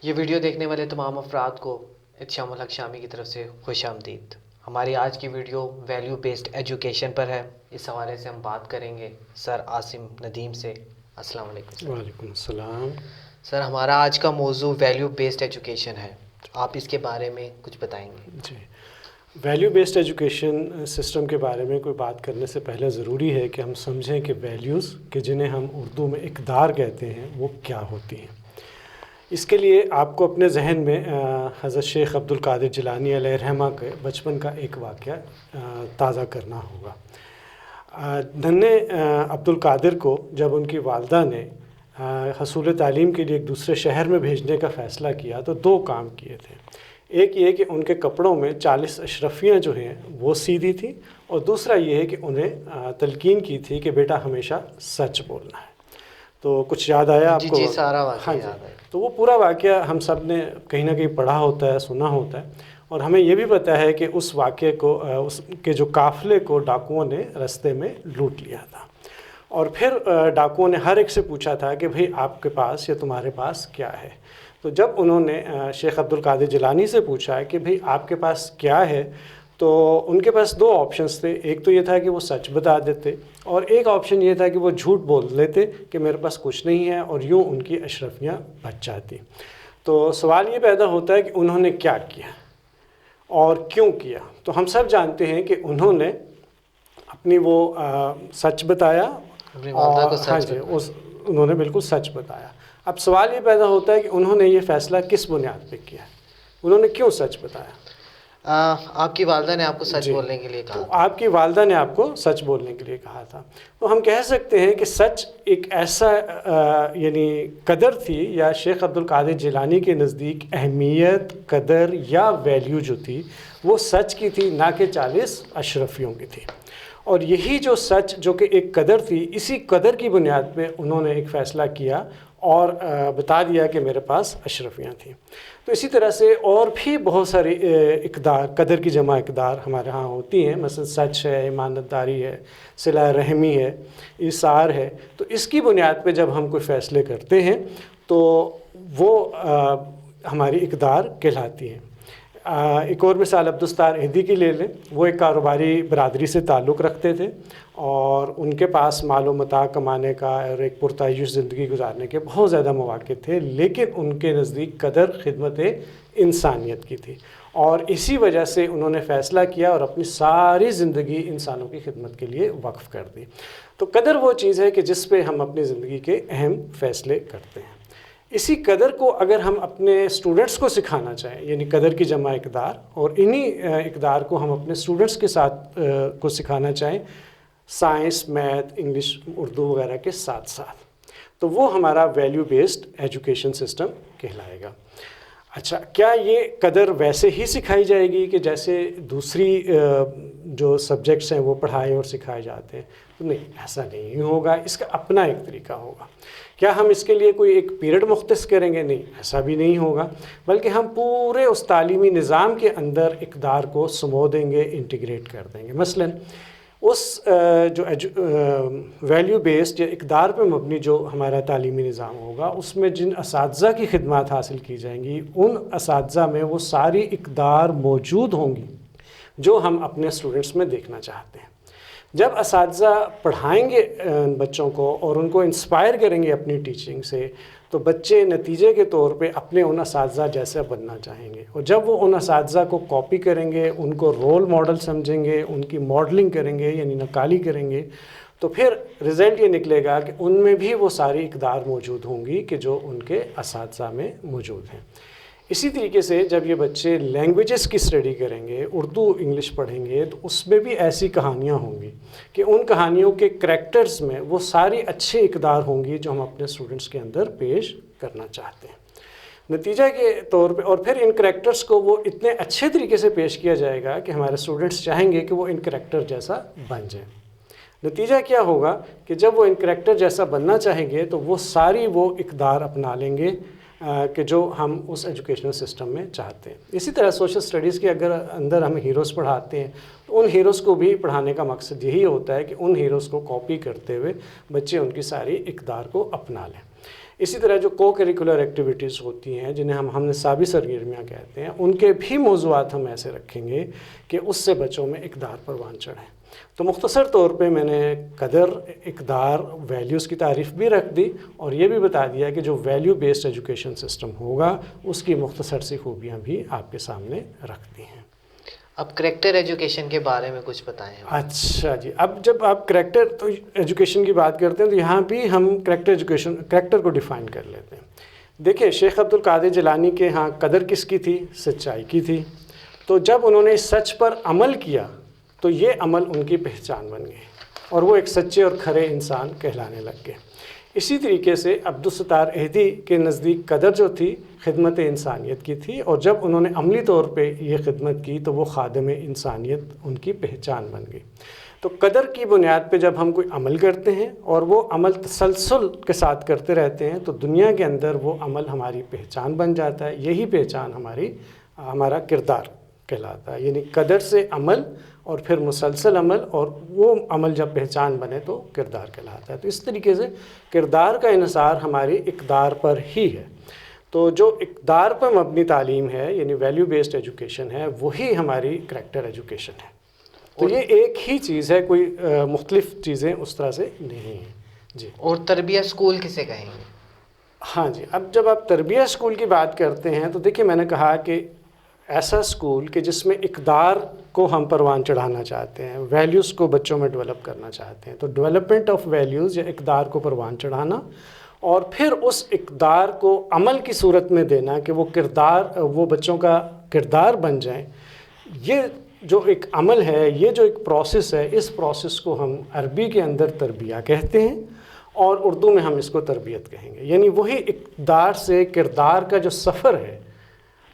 یہ ویڈیو دیکھنے والے تمام افراد کو احتشام الحق شامی کی طرف سے خوش آمدید۔ ہماری آج کی ویڈیو ویلیو بیسڈ ایجوکیشن پر ہے۔ اس حوالے سے ہم بات کریں گے سر عاصم ندیم سے۔ السلام علیکم۔ وعلیکم السلام۔ سر، ہمارا آج کا موضوع ویلیو بیسڈ ایجوکیشن ہے، آپ اس کے بارے میں کچھ بتائیں گے؟ جی، ویلیو بیسڈ ایجوکیشن سسٹم کے بارے میں کوئی بات کرنے سے پہلے ضروری ہے کہ ہم سمجھیں کہ ویلیوز کہ جنہیں ہم اردو میں اقدار کہتے ہیں وہ کیا ہوتی ہیں۔ اس کے لیے آپ کو اپنے ذہن میں حضرت شیخ عبد القادر جیلانی علیہ رحمہ کے بچپن کا ایک واقعہ تازہ کرنا ہوگا۔ ننھے عبد القادر کو جب ان کی والدہ نے حصول تعلیم کے لیے ایک دوسرے شہر میں بھیجنے کا فیصلہ کیا تو دو کام کیے تھے۔ ایک یہ کہ ان کے کپڑوں میں 40 اشرفیاں جو ہیں وہ سی دی تھیں، اور دوسرا یہ ہے کہ انہیں تلقین کی تھی کہ بیٹا ہمیشہ سچ بولنا ہے۔ تو کچھ یاد آیا آپ کو؟ جی، سارا واقعہ یاد ہے۔ تو وہ پورا واقعہ ہم سب نے کہیں نہ کہیں پڑھا ہوتا ہے، سنا ہوتا ہے، اور ہمیں یہ بھی پتہ ہے کہ اس واقعے کو اس کے جو قافلے کو ڈاکوؤں نے رستے میں لوٹ لیا تھا، اور پھر ڈاکوؤں نے ہر ایک سے پوچھا تھا کہ بھئی آپ کے پاس یا تمہارے پاس کیا ہے۔ تو جب انہوں نے شیخ عبد القادر جیلانی سے پوچھا کہ بھئی آپ کے پاس کیا ہے، تو ان کے پاس دو آپشنز تھے۔ ایک تو یہ تھا کہ وہ سچ بتا دیتے، اور ایک آپشن یہ تھا کہ وہ جھوٹ بول لیتے کہ میرے پاس کچھ نہیں ہے، اور یوں ان کی اشرفیاں بچ جاتی۔ تو سوال یہ پیدا ہوتا ہے کہ انہوں نے کیا کیا اور کیوں کیا؟ تو ہم سب جانتے ہیں کہ انہوں نے اپنی وہ سچ بتایا، اپنی والدہ کو سچ انہوں نے بالکل سچ بتایا۔ اب سوال یہ پیدا ہوتا ہے کہ انہوں نے یہ فیصلہ کس بنیاد پہ کیا؟ انہوں نے کیوں سچ بتایا؟ آپ کی والدہ نے آپ کو سچ بولنے کے لیے کہا؟ آپ کی والدہ نے آپ کو سچ بولنے کے لیے کہا تھا۔ تو ہم کہہ سکتے ہیں کہ سچ ایک ایسا یعنی قدر تھی، یا شیخ عبد القادر جیلانی کے نزدیک اہمیت، قدر یا ویلیو جو تھی وہ سچ کی تھی، نہ کہ 40 اشرفیوں کی تھی۔ اور یہی جو سچ جو کہ ایک قدر تھی، اسی قدر کی بنیاد پہ انہوں نے ایک فیصلہ کیا اور بتا دیا کہ میرے پاس اشرفیاں تھیں۔ تو اسی طرح سے اور بھی بہت ساری اقدار، قدر کی جمع اقدار ہمارے ہاں ہوتی ہیں، مثلا سچ ہے، امانتداری ہے، صلہ رحمی ہے، ایثار ہے۔ تو اس کی بنیاد پہ جب ہم کوئی فیصلے کرتے ہیں تو وہ ہماری اقدار کہلاتی ہیں۔ ایک اور مثال عبدالستار اہدی کی لے لیں۔ وہ ایک کاروباری برادری سے تعلق رکھتے تھے، اور ان کے پاس مال و متاع کمانے کا اور ایک پرتعیش زندگی گزارنے کے بہت زیادہ مواقع تھے، لیکن ان کے نزدیک قدر خدمت انسانیت کی تھی، اور اسی وجہ سے انہوں نے فیصلہ کیا اور اپنی ساری زندگی انسانوں کی خدمت کے لیے وقف کر دی۔ تو قدر وہ چیز ہے کہ جس پہ ہم اپنی زندگی کے اہم فیصلے کرتے ہیں۔ اسی قدر کو اگر ہم اپنے اسٹوڈنٹس کو سکھانا چاہیں، یعنی قدر کی جمع اقدار، اور انہی اقدار کو ہم اپنے اسٹوڈنٹس کے ساتھ کو سکھانا چاہیں، سائنس، میتھ، انگلش، اردو وغیرہ کے ساتھ ساتھ، تو وہ ہمارا ویلیو بیسڈ ایجوکیشن سسٹم کہلائے گا۔ اچھا، کیا یہ قدر ویسے ہی سکھائی جائے گی کہ جیسے دوسری جو سبجیکٹس ہیں وہ پڑھائے اور سکھائے جاتے ہیں؟ نہیں، ایسا نہیں ہوگا، اس کا اپنا ایک طریقہ ہوگا۔ کیا ہم اس کے لیے کوئی ایک پیریڈ مختص کریں گے؟ نہیں، ایسا بھی نہیں ہوگا، بلکہ ہم پورے اس تعلیمی نظام کے اندر اقدار کو سمو دیں گے، انٹیگریٹ کر دیں گے۔ مثلاً اس جو ویلیو بیسڈ یا اقدار پہ مبنی جو ہمارا تعلیمی نظام ہوگا، اس میں جن اساتذہ کی خدمات حاصل کی جائیں گی، ان اساتذہ میں وہ ساری اقدار موجود ہوں گی جو ہم اپنے اسٹوڈنٹس میں دیکھنا چاہتے ہیں۔ جب اساتذہ پڑھائیں گے بچوں کو اور ان کو انسپائر کریں گے اپنی ٹیچنگ سے، تو بچے نتیجے کے طور پہ اپنے ان اساتذہ جیسا بننا چاہیں گے، اور جب وہ ان اساتذہ کو کاپی کریں گے، ان کو رول ماڈل سمجھیں گے، ان کی ماڈلنگ کریں گے یعنی نقالی کریں گے، تو پھر رزلٹ یہ نکلے گا کہ ان میں بھی وہ ساری اقدار موجود ہوں گی کہ جو ان کے اساتذہ میں موجود ہیں۔ اسی طریقے سے جب یہ بچے لینگویجز کی اسٹڈی کریں گے، اردو انگلش پڑھیں گے، تو اس میں بھی ایسی کہانیاں ہوں گی کہ ان کہانیوں کے کریکٹرز میں وہ ساری اچھے اقدار ہوں گی جو ہم اپنے اسٹوڈنٹس کے اندر پیش کرنا چاہتے ہیں۔ نتیجہ کے طور پہ، اور پھر ان کریکٹرز کو وہ اتنے اچھے طریقے سے پیش کیا جائے گا کہ ہمارے اسٹوڈنٹس چاہیں گے کہ وہ ان کریکٹر جیسا بن جائیں۔ نتیجہ کیا ہوگا کہ جب وہ ان کریکٹر جیسا بننا چاہیں گے تو وہ ساری وہ اقدار اپنا لیں گے کہ جو ہم اس ایجوکیشنل سسٹم میں چاہتے ہیں۔ اسی طرح سوشل اسٹڈیز کے اندر ہم ہیروز پڑھاتے ہیں، تو ان ہیروز کو بھی پڑھانے کا مقصد یہی ہوتا ہے کہ ان ہیروز کو کاپی کرتے ہوئے بچے ان کی ساری اقدار کو اپنا لیں۔ اسی طرح جو کو کریکولر ایکٹیویٹیز ہوتی ہیں جنہیں ہم نصابی سرگرمیاں کہتے ہیں، ان کے بھی موضوعات ہم ایسے رکھیں گے کہ اس سے بچوں میں اقدار پروان چڑھیں۔ تو مختصر طور پہ میں نے قدر، اقدار، ویلیوز کی تعریف بھی رکھ دی اور یہ بھی بتا دیا کہ جو ویلیو بیسڈ ایجوکیشن سسٹم ہوگا اس کی مختصر سی خوبیاں بھی آپ کے سامنے رکھ دی ہیں۔ اب کریکٹر ایجوکیشن کے بارے میں کچھ بتائیں۔ اچھا جی، اب جب آپ کریکٹر ایجوکیشن کی بات کرتے ہیں تو یہاں بھی ہم کریکٹر کو ڈیفائن کر لیتے ہیں۔ دیکھیں، شیخ عبد القادر جیلانی کے ہاں قدر کس کی تھی؟ سچائی کی تھی۔ تو جب انہوں نے اس سچ پر عمل کیا تو یہ عمل ان کی پہچان بن گئی اور وہ ایک سچے اور کھرے انسان کہلانے لگ گئے۔ اسی طریقے سے عبدالستار اہدی کے نزدیک قدر جو تھی خدمت انسانیت کی تھی، اور جب انہوں نے عملی طور پہ یہ خدمت کی تو وہ خادم انسانیت ان کی پہچان بن گئی۔ تو قدر کی بنیاد پہ جب ہم کوئی عمل کرتے ہیں اور وہ عمل تسلسل کے ساتھ کرتے رہتے ہیں تو دنیا کے اندر وہ عمل ہماری پہچان بن جاتا ہے۔ یہی پہچان ہمارا کردار کہلاتا ہے، یعنی قدر سے عمل اور پھر مسلسل عمل، اور وہ عمل جب پہچان بنے تو کردار کہلاتا ہے۔ تو اس طریقے سے کردار کا انحصار ہماری اقدار پر ہی ہے۔ تو جو اقدار پر مبنی تعلیم ہے یعنی ویلیو بیسڈ ایجوکیشن ہے، وہی ہماری کریکٹر ایجوکیشن ہے۔ تو یہ ایک ہی چیز ہے، کوئی مختلف چیزیں اس طرح سے نہیں ہیں جی۔ اور تربیہ اسکول کسے کہیں گے؟ ہاں جی، اب جب آپ تربیہ اسکول کی بات کرتے ہیں تو دیکھیے، میں نے کہا کہ ایسا اسکول کہ جس میں اقدار کو ہم پروان چڑھانا چاہتے ہیں، ویلیوز کو بچوں میں ڈیولپ کرنا چاہتے ہیں، تو ڈیولپمنٹ آف ویلیوز یا اقدار کو پروان چڑھانا اور پھر اس اقدار کو عمل کی صورت میں دینا کہ وہ بچوں کا کردار بن جائیں، یہ جو ایک عمل ہے، یہ جو ایک پروسیس ہے، اس پروسیس کو ہم عربی کے اندر تربیہ کہتے ہیں اور اردو میں ہم اس کو تربیت کہیں گے۔ یعنی وہی اقدار سے کردار کا جو سفر ہے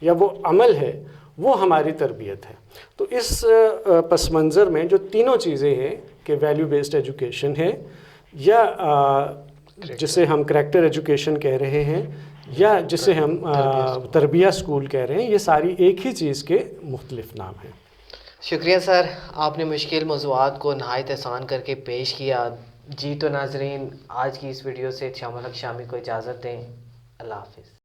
یا وہ عمل ہے، وہ ہماری تربیت ہے۔ تو اس پس منظر میں جو تینوں چیزیں ہیں کہ ویلیو بیسڈ ایجوکیشن ہے، یا جسے ہم کریکٹر ایجوکیشن کہہ رہے ہیں، یا جسے ہم تربیہ اسکول کہہ رہے ہیں، یہ ساری ایک ہی چیز کے مختلف نام ہیں۔ شکریہ سر، آپ نے مشکل موضوعات کو نہایت آسان کر کے پیش کیا جی۔ تو ناظرین، آج کی اس ویڈیو سے شام الحق شامی کو اجازت دیں۔ اللہ حافظ۔